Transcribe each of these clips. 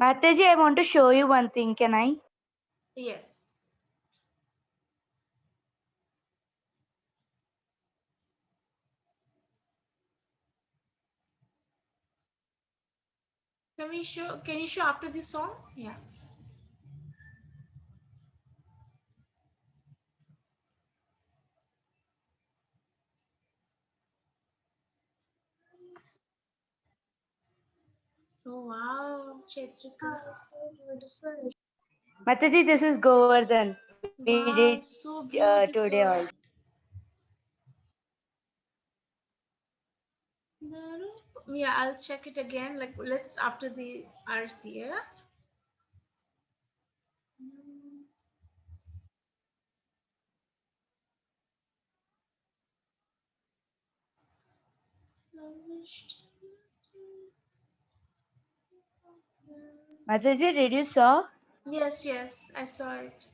Mataji, I want to show you one thing. Can I? Yes. Can you show after this song? Yeah. Oh wow, Chetrika. Mataji, this is Govardhan. We did Wow, so today also. beautiful. Yeah, I'll check it again. Like let's after the Arti, yeah? Mataji, did you saw? Yes, yes, I saw it.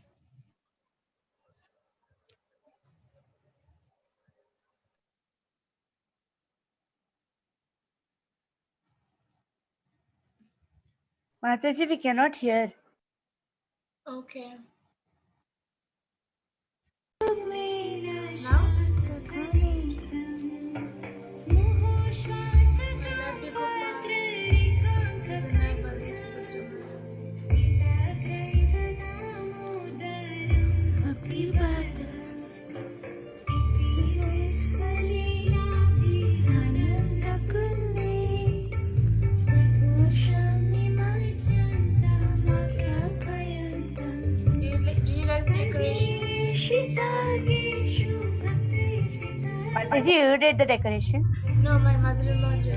Mataji, we cannot hear. Okay. Now? Vallabhi Gopal, Vinay Bali Subhadramaya. Do you like the decoration? Mataji, you did the decoration. No, my mother-in-law did.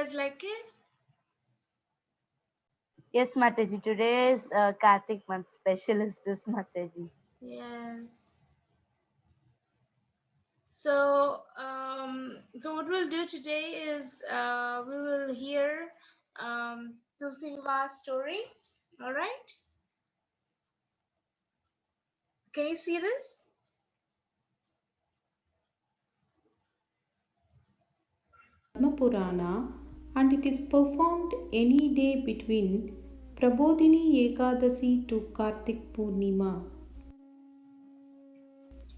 guys like it? Yes, Mataji. Today is Kartik month. Special is this, Mataji. Yes. So, so what we'll do today is we will hear Tulsi Vivah's story. All right. Can you see this? Purana, and it is performed any day between Prabodhini Ekadasi to Kartik Purnima.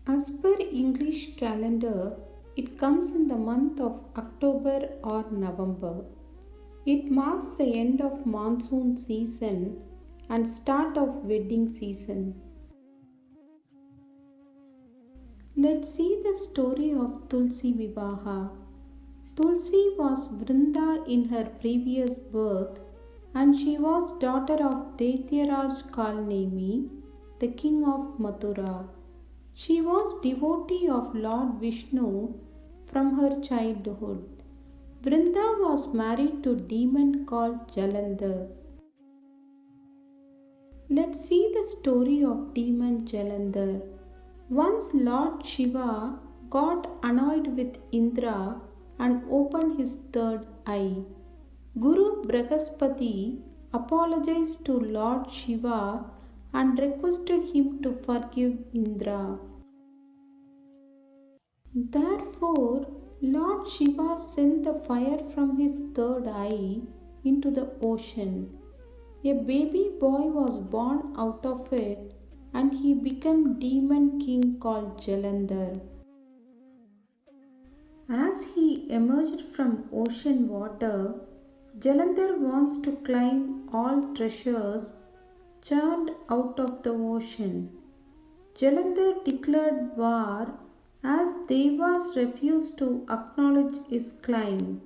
As per English calendar, it comes in the month of October or November. It marks the end of monsoon season and start of wedding season. Let's see the story of Tulsi Vivaha. Tulsi was Vrinda in her previous birth, and she was daughter of Daityaraj Kalnemi, the king of Mathura. She was devotee of Lord Vishnu from her childhood. Vrinda was married to demon called Jalandhar. Let's see the story of demon Jalandhar. Once Lord Shiva got annoyed with Indra and opened his third eye. Guru Brihaspati apologized to Lord Shiva and requested him to forgive Indra. Therefore, Lord Shiva sent the fire from his third eye into the ocean. A baby boy was born out of it, and he became demon king called Jalandhar. As he emerged from ocean water, Jalandhar wants to claim all treasures churned out of the ocean. Jalandhar declared war as Devas refused to acknowledge his claim.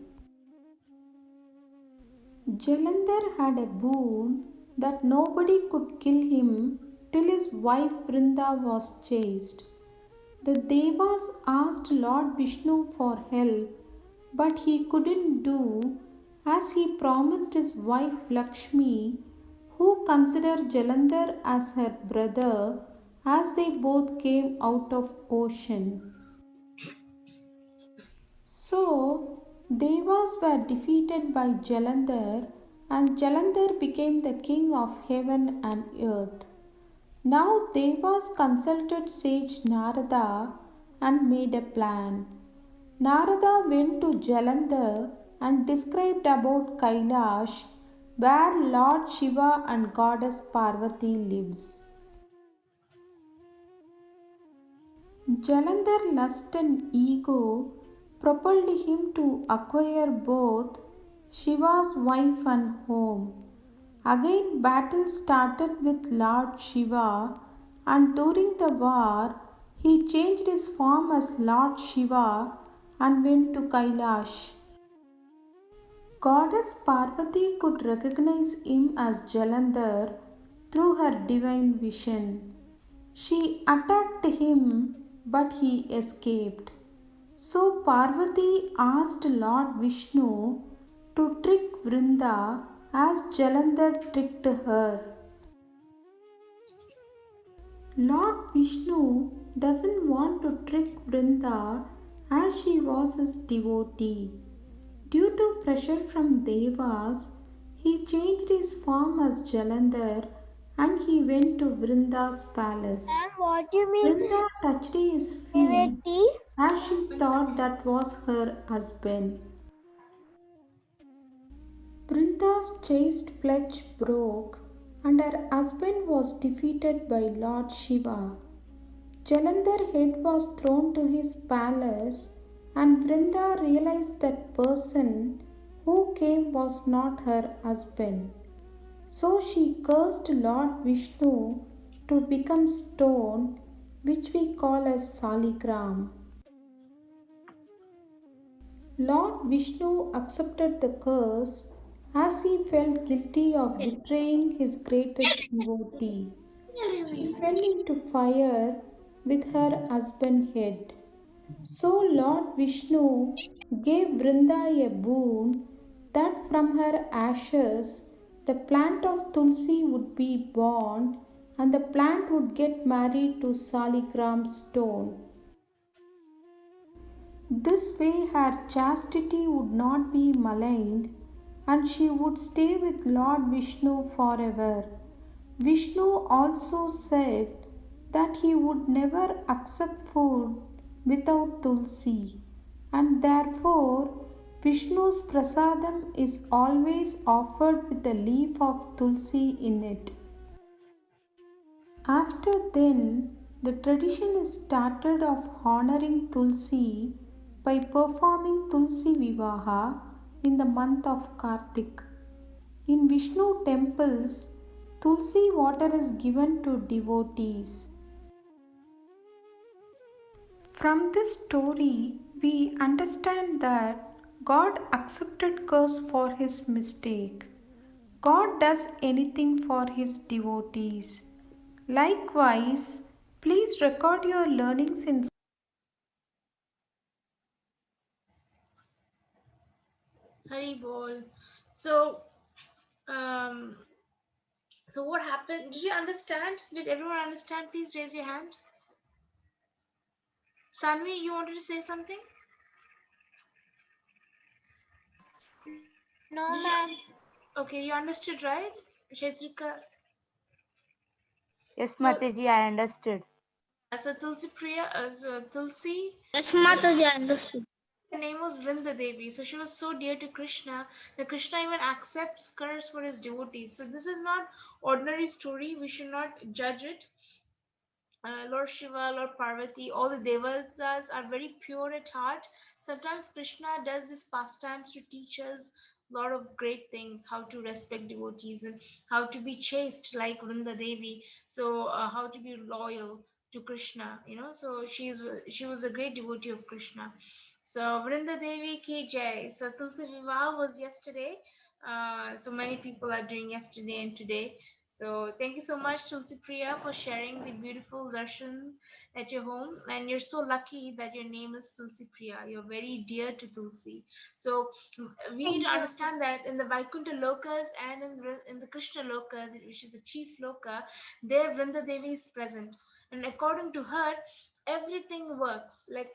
Jalandhar had a boon that nobody could kill him till his wife Vrinda was chased. The Devas asked Lord Vishnu for help, but he couldn't do as he promised his wife Lakshmi, who considered Jalandhar as her brother as they both came out of ocean. So, Devas were defeated by Jalandhar, and Jalandhar became the king of heaven and earth. Now Devas consulted sage Narada and made a plan. Narada went to Jalandhar and described about Kailash, where Lord Shiva and goddess Parvati lives. Jalandhar lust and ego propelled him to acquire both Shiva's wife and home. Again battle started with Lord Shiva, and during the war he changed his form as Lord Shiva and went to Kailash. Goddess Parvati could recognize him as Jalandhar through her divine vision. She attacked him, but he escaped. So Parvati asked Lord Vishnu to trick Vrinda as Jalandhar tricked her. Lord Vishnu doesn't want to trick Vrinda as she was his devotee. Due to pressure from Devas, he changed his form as Jalandhar and he went to Vrinda's palace. What do you mean? Vrinda touched his feet Favorite tea? as she One thought second. that was her husband. Vrinda's chaste pledge broke and her husband was defeated by Lord Shiva. Jalandhar's head was thrown to his palace, and Vrinda realized that person who came was not her husband. So she cursed Lord Vishnu to become stone, which we call as Saligram. Lord Vishnu accepted the curse as he felt guilty of betraying his greatest devotee. She fell into fire with her husband's head. So Lord Vishnu gave Vrinda a boon that from her ashes the plant of Tulsi would be born and the plant would get married to Saligram stone. This way, her chastity would not be maligned and she would stay with Lord Vishnu forever. Vishnu also said that he would never accept food without Tulsi, and therefore Vishnu's prasadam is always offered with a leaf of Tulsi in it. After then, the tradition is started of honoring Tulsi by performing Tulasi Vivaha in the month of Kartik. In Vishnu temples, Tulsi water is given to devotees. From this story, we understand that God accepted curse for his mistake. God does anything for his devotees. Likewise, please record your learnings in Hari bol. So, um, so what happened? Did you understand? Did everyone understand? Please raise your hand. Sanvi, you wanted to say something? No, Did you? ma'am. Okay, you understood, right? Shetrika. Yes, So, Mataji, I understood. yeah, so Tulsi Priya, so Tulsi, Yes, Mataji, I understood. her name was Vrinda Devi. So she was so dear to Krishna that Krishna even accepts curse for his devotees. So this is not ordinary story. We should not judge it. Lord Shiva, Lord Parvati, all the devatas are very pure at heart. Sometimes Krishna does these pastimes to teach us a lot of great things, how to respect devotees and how to be chaste like Vrinda Devi. So how to be loyal to Krishna, So she was a great devotee of Krishna. So Vrinda Devi ki jai. So Tulsi Vivah was yesterday. So many people are doing yesterday and today. So thank you so much, Tulsi Priya, for sharing the beautiful darshan at your home. And you're so lucky that your name is Tulsi Priya. You're very dear to Tulsi. So we need to Thank you. understand that in the Vaikuntha Lokas and in the Krishna Loka, which is the chief Loka, there Vrinda Devi is present. And according to her, everything works. Like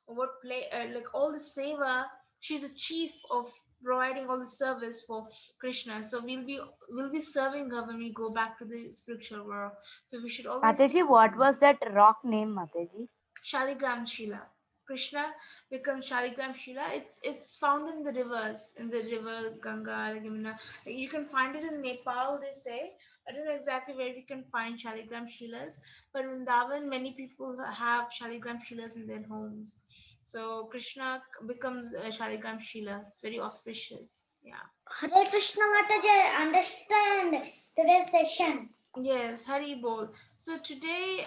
what play like all the seva. She's a chief of providing all the service for Krishna. So we'll be serving her when we go back to the spiritual world. So we should always stay Mataji, with what her. was that rock name, Mataji? Shaligram Shila. Krishna becomes Shaligram Shila. It's found in the river Ganga, like, you can find it in Nepal. They say I don't know exactly where we can find Shaligram Shilas, but in Vrindavan, many people have Shaligram Shilas in their homes. So Krishna becomes Shaligram Shila. It's very auspicious. Yeah. Hare Krishna Mataji, I understand today's session. Yes, Hari Bol. So today,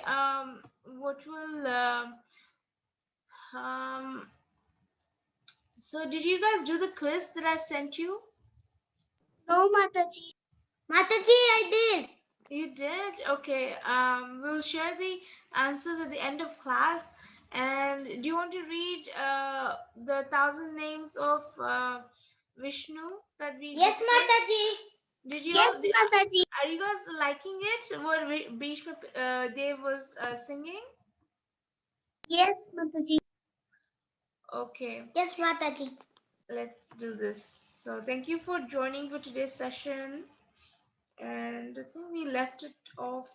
what will um so did you guys do the quiz that I sent you? No, Mataji. Mataji, I did. You did? Okay. We'll share the answers at the end of class. And do you want to read the thousand names of Vishnu that we Yes, discussed? Mataji. Did you all? Yes, Mataji. Are you guys liking it? What Bhishma Dev was singing? Yes, Mataji. Okay. Yes, Mataji. Let's do this. So thank you for joining for today's session. And I think we left it off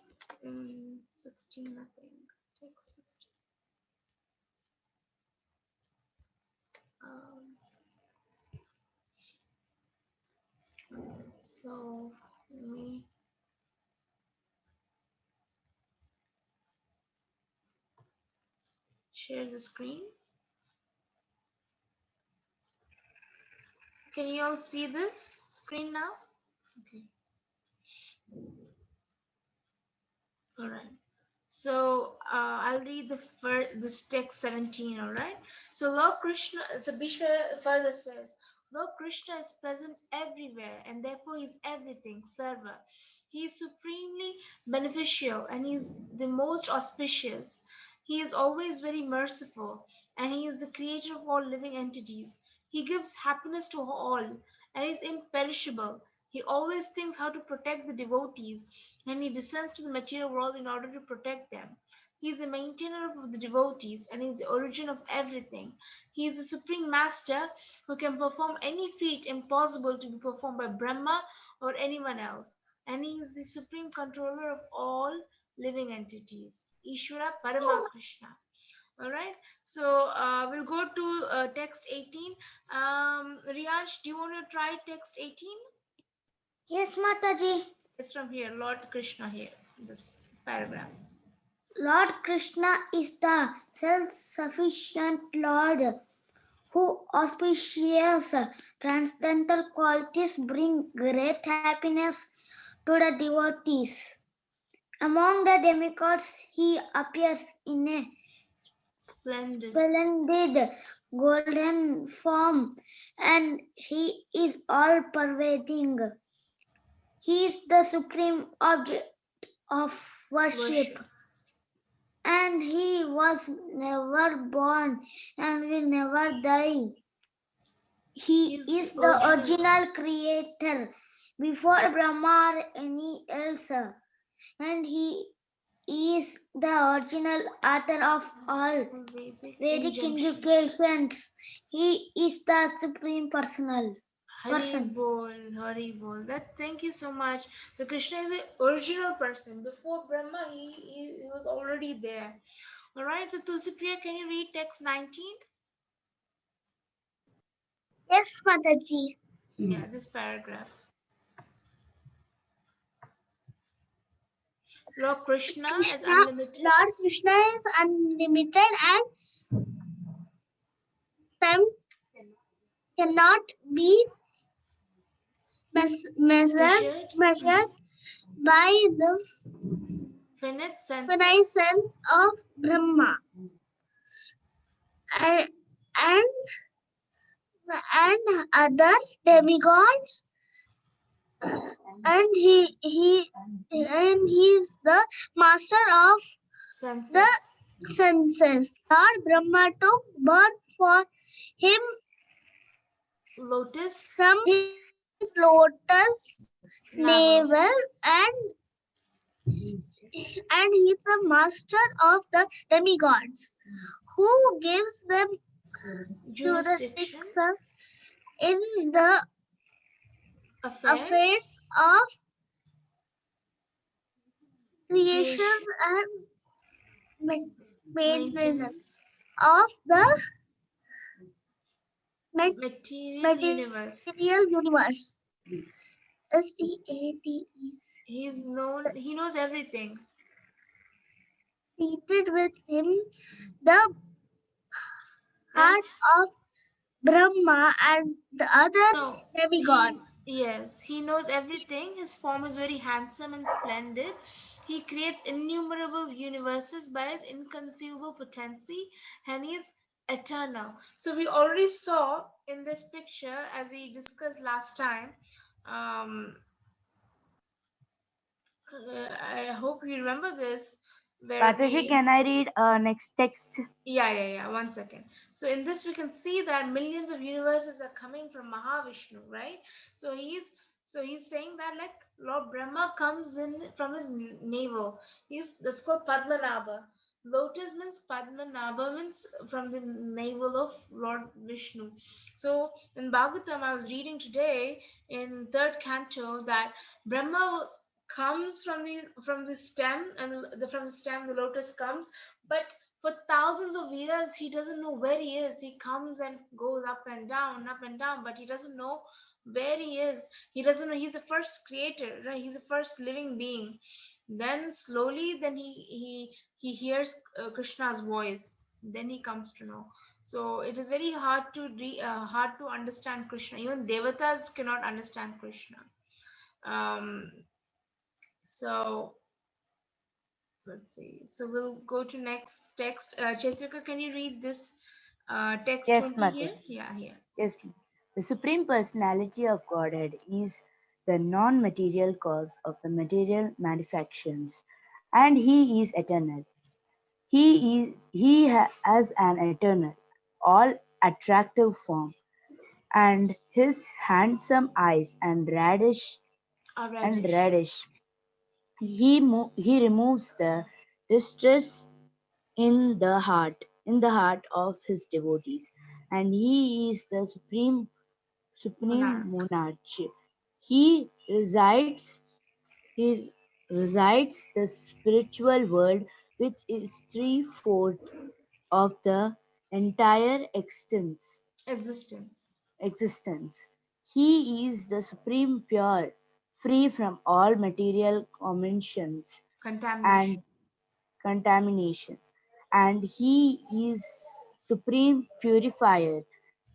in 16, I think. Take 16. Um, so let me share the screen. Can you all see this screen now? Okay. All right. So I'll read this text 17. All right. So Lord Krishna, so Bhishma further says, Lord Krishna is present everywhere, and therefore He is everything, Sarva. He is supremely beneficial, and He is the most auspicious. He is always very merciful, and He is the creator of all living entities. He gives happiness to all and is imperishable. He always thinks how to protect the devotees, and he descends to the material world in order to protect them. He is the maintainer of the devotees and is the origin of everything. He is the supreme master who can perform any feat impossible to be performed by Brahma or anyone else. And he is the supreme controller of all living entities. Ishvara Parama Krishna. All right. So we'll go to text 18. Riyash, do you want to try text 18? Yes, Mataji. It's from here, Lord Krishna here, this paragraph. Lord Krishna is the self-sufficient Lord who auspicious transcendental qualities bring great happiness to the devotees. Among the demigods, he appears in a Splendid. splendid golden form, and he is all pervading. He is the supreme object of worship, Worship. and he was never born and will never die. He He's the is the original. original creator before Brahma or any else, and he is the original author of all Vedic Vedic injunction. indications. He is the supreme personal Hari person. bol, Hari bol. That. Thank you so much. So Krishna is the original person. Before Brahma, he was already there. All right. So Tulsi Priya, can you read text 19? Yes, Mataji. Yeah, this paragraph. Lord Krishna is Krishna, unlimited. Lord Krishna is unlimited and time cannot be Measured. measured by the Finite finite senses. sense of Brahma. And, and, and other demigods, and he is the master of the Senses. senses. Lord Brahma took birth for him Lotus. from his lotus Navel. navel, and he is the master of the demigods, who gives them Jurisdiction. jurisdiction in the Affairs. affairs of creation Creation. and maintenance Maintenance. of the Material universe. material universe. SCATES. He knows everything. Seated with him, the And heart of Brahma and the other no, he demigods. yes, he knows everything. His form is very handsome and splendid. He creates innumerable universes by his inconceivable potency, and he is eternal. So we already saw in this picture, as we discussed last time. Um, I hope you remember this, where Mataji, we can I read next text? yeah. 1 second. So in this we can see that millions of universes are coming from Mahavishnu, right? So he's saying that like Lord Brahma comes in from his navel. He's that's called Padmanabha. Lotus means Padmanabha means from the navel of Lord Vishnu. So in Bhagavatam I was reading today in third canto that Brahma comes from the stem, and from the stem the lotus comes, but for thousands of years he doesn't know where he is. He comes and goes up and down, but he doesn't know where he is. He doesn't know. He's the first creator, right? He's the first living being. Then slowly, then he hears Krishna's voice. Then he comes to know. So it is very hard to understand Krishna. Even devatas cannot understand Krishna. um so let's see. So we'll go to next text. Chetrika, can you read this text Yes, 20 here? Mataji. Yeah, here. Yes. The Supreme Personality of Godhead is the non material cause of the material manifestations, and He is eternal. He has an eternal, all attractive form, and his handsome eyes and Radish. radish. He removes the distress in the heart of his devotees, and he is the supreme Monarch. monarch. He resides he resides the spiritual world, which is three-fourths of the entire Existence. existence. He is the supreme pure, free from all material conventions Contamination. and contamination. And he is supreme purifier.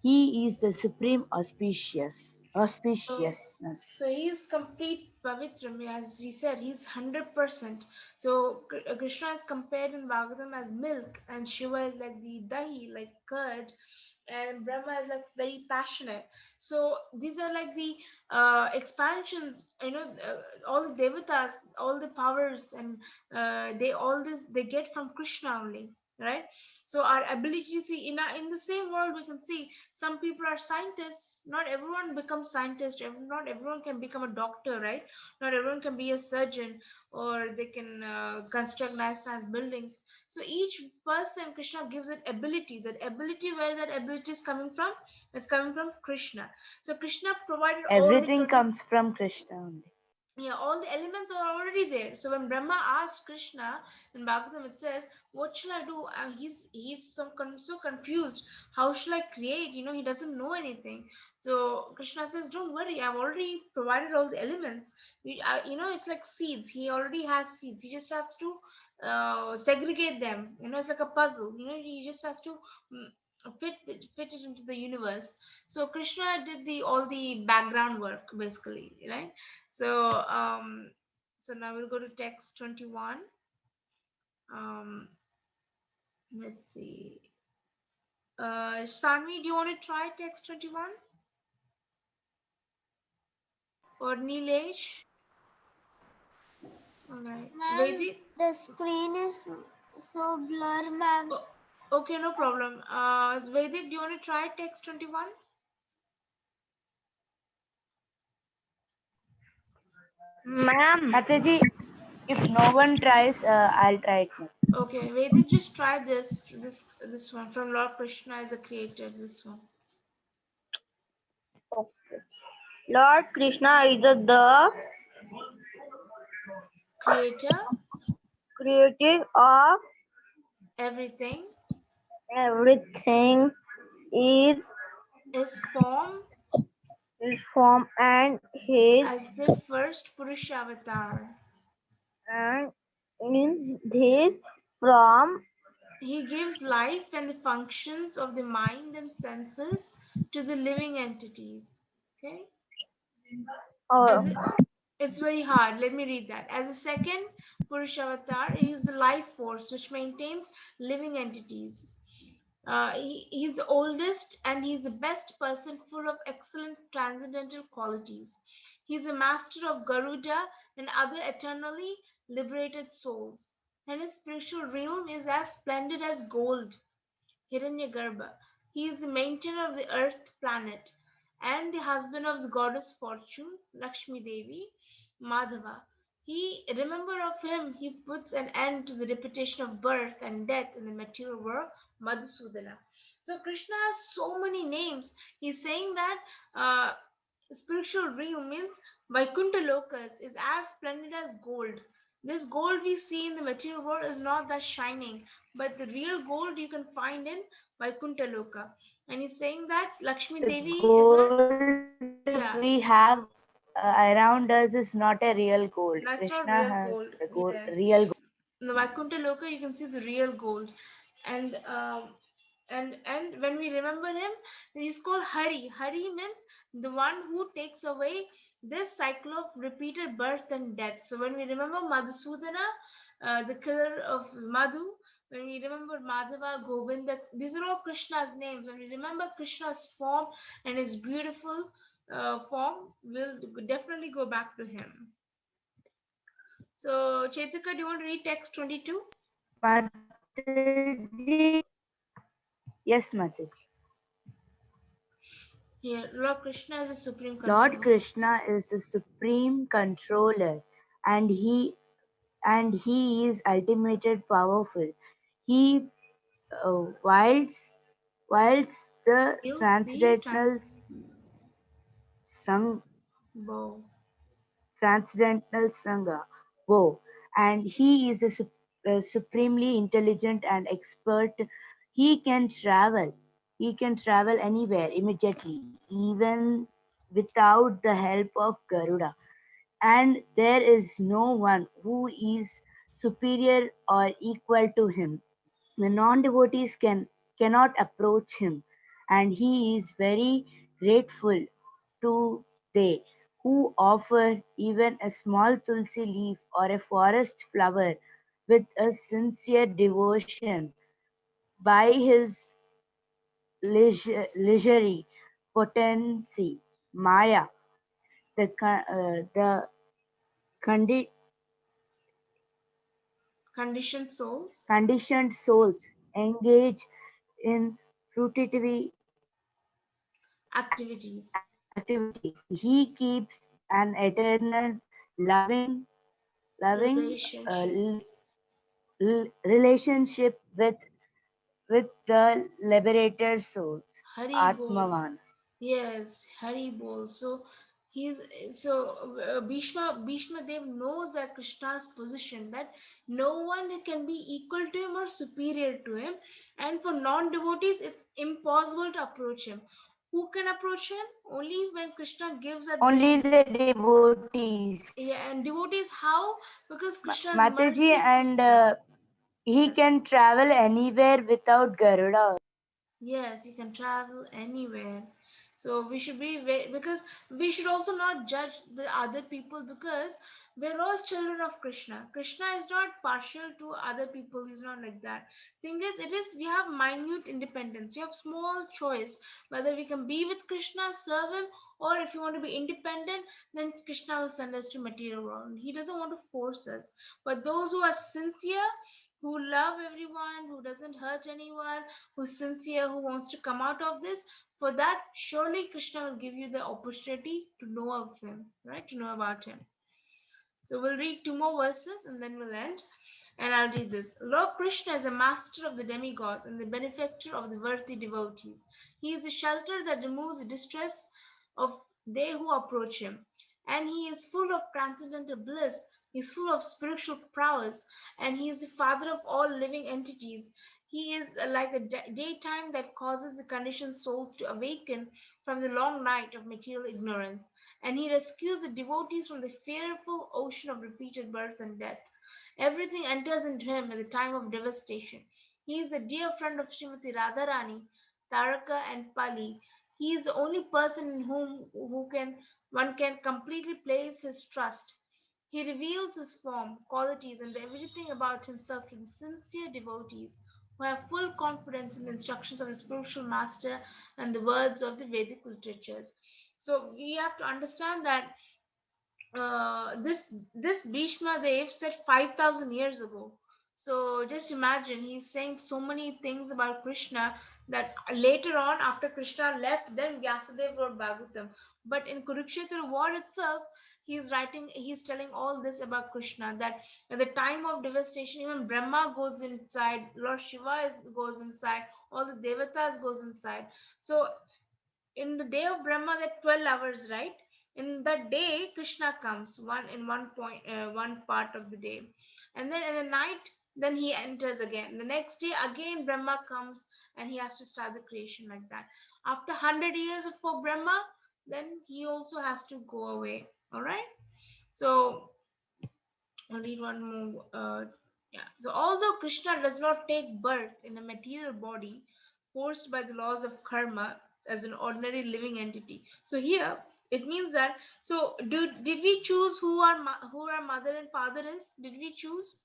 He is the supreme So, auspiciousness. so he's complete Pavitram, as we said, he's 100%. So Krishna is compared in Bhagavatam as milk, and Shiva is like the dahi, like curd, and Brahma is like very passionate. So these are like the expansions, all the devatas, all the powers, and they get from Krishna only. Right, so our ability to see in the same world we can see some people are scientists. Not everyone becomes scientist. Not everyone can become a doctor, right? Not everyone can be a surgeon, or they can construct nice buildings. So each person Krishna gives that ability. That ability, where that ability is coming from, is coming from Krishna. So Krishna provided all the Everything 20. comes from Krishna only. Yeah, all the elements are already there. So when Brahma asked Krishna in Bhagavatam, it says, "What shall I do?" He's so confused. How shall I create? He doesn't know anything. So Krishna says, "Don't worry. I've already provided all the elements. It's like seeds. He already has seeds. He just has to segregate them. It's like a puzzle. He just has to mm, fit it into the universe." So Krishna did the all the background work basically, right? So now we'll go to text 21. Um, let's see. Sanvi, do you want to try text 21 or Nilesh? All right. Ma'am, Vedic. the screen is so blur, ma'am. Oh, okay, no problem. Vedic, do you want to try text 21? Ma'am, Mataji, if no one tries, I'll try it now. Okay, Vedic, just try this one from Lord Krishna as a creator. This one, Lord Krishna is the creator, creator of everything everything, is is form his form and his as the first Purusha avatar. and in this from He gives life and the functions of the mind and senses to the living entities. Okay? uh, As a, it's very hard. Let me read that. As a second Purushavatar, he is the life force which maintains living entities. He's the oldest and he's the best person, full of excellent transcendental qualities. He's a master of Garuda and other eternally liberated souls. And his spiritual realm is as splendid as gold. Hiranyagarbha. He is the maintainer of the earth planet and the husband of the goddess Fortune, Lakshmi Devi, Madhava. Remember of him, he puts an end to the repetition of birth and death in the material world, Madhusudana. So Krishna has so many names. He's saying that spiritual realm means Vaikuntha Lokas is as splendid as gold. This gold we see in the material world is not that shining, but the real gold you can find in Vaikuntha Loka. And he's saying that Lakshmi The Devi is not, gold we have yeah, around us is not a real gold. Krishna that's not has real the gold. real Yes. gold. In the Vaikuntha Loka, you can see the real gold. And and when we remember him, he's called Hari. Hari means the one who takes away this cycle of repeated birth and death. So when we remember Madhusudana, the killer of Madhu, when we remember Madhava, Govinda, these are all Krishna's names. When we remember Krishna's form and his beautiful form, we'll definitely go back to him. So, Chetika, do you want to read text 22? Mataji, yes, Mataji. Here, Lord Krishna is a supreme Lord controller. Krishna is the supreme controller, and he is ultimated powerful. He wields the Wields the transcendental strung bow. transcendental stranga bow, and he is the supremely intelligent and expert. He can travel. He can travel anywhere immediately, even without the help of Garuda. And there is no one who is superior or equal to him. The non-devotees cannot approach him, and he is very grateful to they who offer even a small tulsi leaf or a forest flower with a sincere devotion. By his leisurely potency, Maya, the condi- Conditioned souls. conditioned souls engage in fruitivity Activities. activities. He keeps an eternal loving Relationship. relationship with the liberated souls, Hari bol. Atmavan. Yes, Hari bol. So he's so Bhishma Dev knows that Krishna's position, that no one can be equal to him or superior to him, and for non-devotees it's impossible to approach him. Who can approach him? Only when Krishna gives that Only blessing. the devotees. Yeah, and devotees how? Because Krishna's Mataji, mercy. and he can travel anywhere without Garuda. Yes, you can travel anywhere. So we should be because we should also not judge the other people, because we're all children of Krishna. Krishna is not partial to other people. He's not like that. Thing is, it is we have minute independence. We have small choice whether we can be with Krishna, serve him, or if you want to be independent, then Krishna will send us to material world. He doesn't want to force us. But those who are sincere, who love everyone, who doesn't hurt anyone, who's sincere, who wants to come out of this, for that, surely Krishna will give you the opportunity to know of him, right? To know about him. So we'll read two more verses and then we'll end. And I'll read this. Lord Krishna is a master of the demigods and the benefactor of the worthy devotees. He is the shelter that removes the distress of they who approach him. And he is full of transcendental bliss. He is full of spiritual prowess. And he is the father of all living entities. He is like a daytime that causes the conditioned souls to awaken from the long night of material ignorance. And he rescues the devotees from the fearful ocean of repeated birth and death. Everything enters into him at the time of devastation. He is the dear friend of Srimati Radharani, Taraka, and Pali. He is the only person in who can one can completely place his trust. He reveals his form, qualities, and everything about himself to the sincere devotees who have full confidence in the instructions of the spiritual master and the words of the Vedic literatures. So we have to understand that this Bhishma Dev said 5,000 years ago. So just imagine, he's saying so many things about Krishna that later on, after Krishna left, then Vyasadeva wrote Bhagavatam. But in Kurukshetra war itself, he's telling all this about Krishna. That at the time of devastation, even Brahma goes inside, Lord Shiva goes inside, all the devatas goes inside. So in the day of Brahma, that 12 hours, right? In that day, Krishna comes one in one point, one part of the day, and then in the night, then he enters again. The next day, again Brahma comes, and he has to start the creation like that. After 100 years for Brahma, then he also has to go away. All right. So I'll read one more. Yeah. So although Krishna does not take birth in a material body forced by the laws of karma as an ordinary living entity. So here it means that, so did we choose who our mother and father is? Did we choose?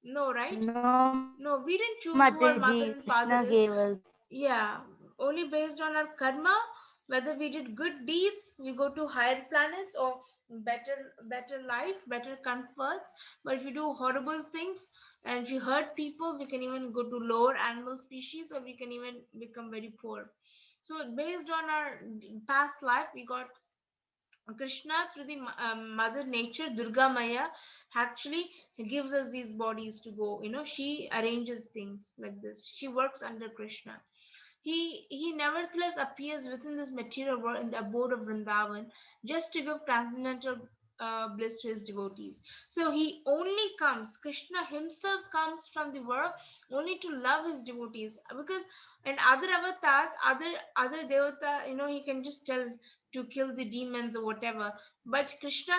No, right? No, No, we didn't choose who our Mataji, mother and Krishna father is. gave us. Yeah, only based on our karma, whether we did good deeds, we go to higher planets or better life, better comforts. But if you do horrible things and if you hurt people, we can even go to lower animal species, or we can even become very poor. So based on our past life, we got Krishna through the Mother Nature, Durga Maya, actually gives us these bodies to go. She arranges things like this. She works under Krishna. He nevertheless appears within this material world in the abode of Vrindavan just to give transcendental bliss to his devotees. So he only comes, Krishna himself comes from the world only to love his devotees, because in other avatars, other devata, he can just tell to kill the demons or whatever. But Krishna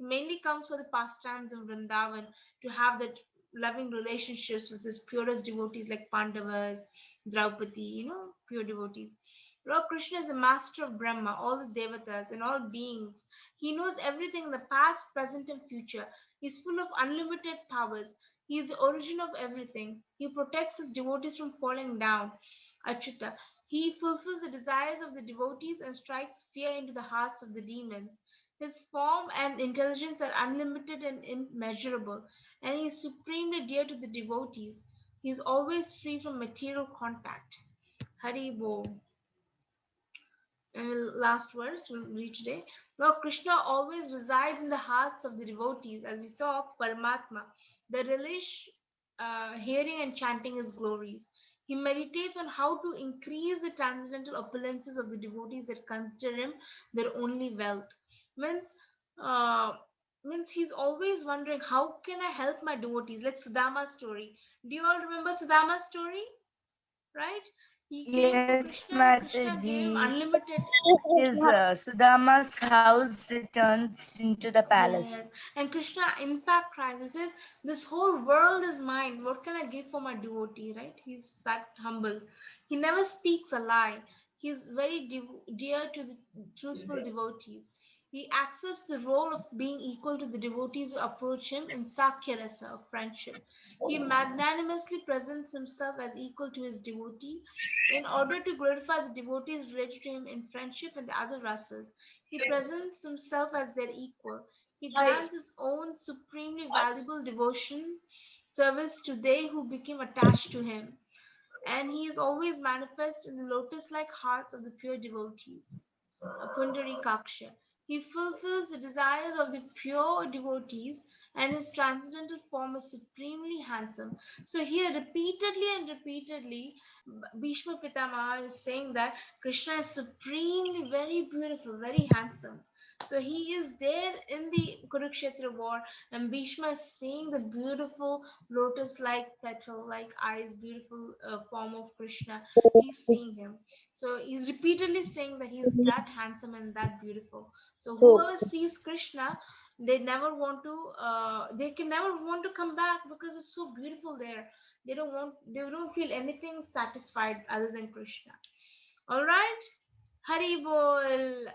mainly comes for the pastimes of Vrindavan, to have that loving relationships with his purest devotees like Pandavas, Draupadi, pure devotees. Lord Krishna is the master of Brahma, all the devatas, and all beings. He knows everything in the past, present, and future. He is full of unlimited powers. He is the origin of everything. He protects his devotees from falling down. Achyuta. He fulfills the desires of the devotees and strikes fear into the hearts of the demons. His form and intelligence are unlimited and immeasurable, and he is supremely dear to the devotees. He is always free from material contact. Hari Bol. And last verse we'll read today. Now Krishna always resides in the hearts of the devotees, as we saw Paramatma. The relish hearing and chanting his glories. He meditates on how to increase the transcendental opulences of the devotees that consider him their only wealth. Means, uh, means he's always wondering, how can I help my devotees? Like Sudama's story. Do you all remember Sudama's story? Right? He came to Yes, Krishna and Krishna gave him Mataji. unlimited. His Sudama's house returns into the palace. Yes, and Krishna in fact cries. He says, "This whole world is mine. What can I give for my devotee?" Right? He's that humble. He never speaks a lie. He's very dear to the truthful devotees. He accepts the role of being equal to the devotees who approach him in Sakya Rasa of friendship. He magnanimously presents himself as equal to his devotee in order to glorify the devotees related to him in friendship and the other rasas. He presents himself as their equal. He grants his own supremely valuable devotion service to they who became attached to him, and he is always manifest in the lotus like hearts of the pure devotees. Pundarikaksha. He fulfills the desires of the pure devotees, and his transcendental form is supremely handsome. So here, repeatedly and repeatedly, Bhishma Pitamaha is saying that Krishna is supremely very beautiful, very handsome. So he is there in the Kurukshetra war, and Bhishma is seeing the beautiful lotus-like petal-like eyes, beautiful form of Krishna. He's seeing him. So he's repeatedly saying that he's that handsome and that beautiful. So whoever sees Krishna, they can never want to come back because it's so beautiful there. They don't feel anything satisfied other than Krishna. All right, Hari Bol.